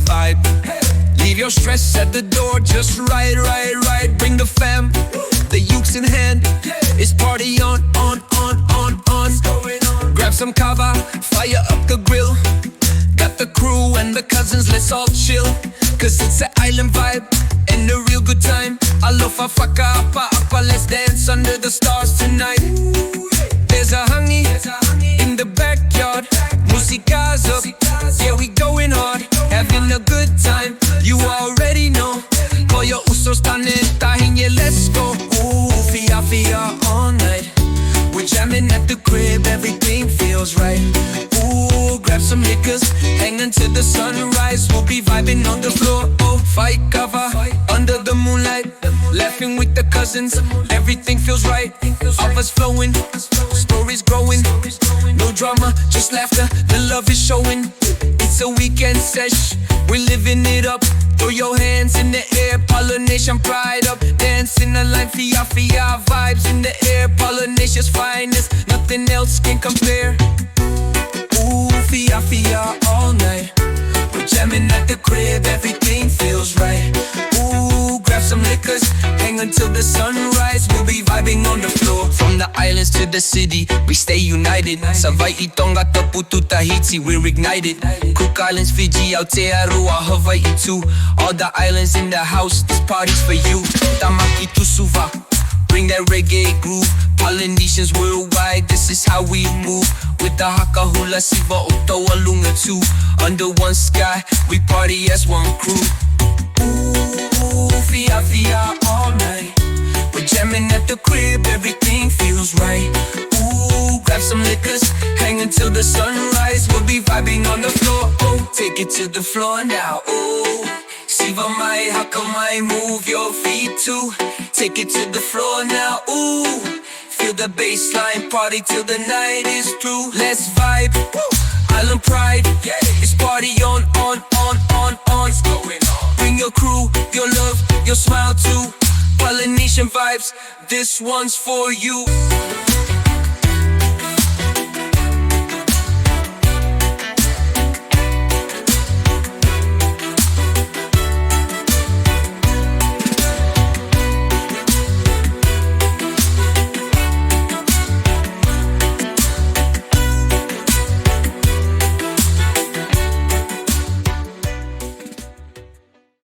vibe. Leave your stress at the door, just ride. Bring the fam, the ukes in hand. It's party on. Grab some kava, fire up the grill. Got the crew and the cousins, let's all chill. Cause it's an island vibe and a real good time. Alofa, fiāfiā, let's dance under the stars tonight. There's a honey in the backyard. Musika's up, yeah, we going hard. Having a good time, you already know. Call your usos, tahin, yeah, let's go. Ooh, fiāfiā all night. We're jamming at the crib, everything feels right. Ooh, grab some liquors, hang until the sunrise. We'll be vibing on the floor, oh, fight cover. Under the moonlight, laughing with the cousins. Everything feels right, of us flowing. Stories growing, no drama, just laughter. The love is showing. It's a weekend sesh, we're living it up. Throw your hands in the air, Polynesian pride up. Dancing the line, fiāfiā, vibes in the air. Polynesia's finest, nothing else can compare. Ooh, fiāfiā all night. We're jamming at the crib, everything feels right. Ooh, grab some liquors, hang until the sunrise. We'll be vibing on the floor. From the islands to the city, we stay united. Sa Hawaii, Tonga, Taputu, Tahiti, we're ignited. Cook Islands, Fiji, Aotearoa, Hawaii too. All the islands in the house, this party's for you. Tamaki to Suva, bring that reggae groove. Polynesians worldwide, this is how we move. With the haka hula, siva, otoa, lunga too. Under one sky, we party as one crew. Ooh, fiāfiā all night. We're jamming at the crib, everything feels right. Ooh, grab some liquors, hang until the sunrise. We'll be vibing on the floor, oh, take it to the floor now. Ooh, siva mai, haka mai, move your feet too. Take it to the floor now, ooh. Feel the bassline, party till the night is through. Let's vibe, island pride, it's party on. It's going on. Bring your crew, your love, your smile too. Polynesian vibes, this one's for you.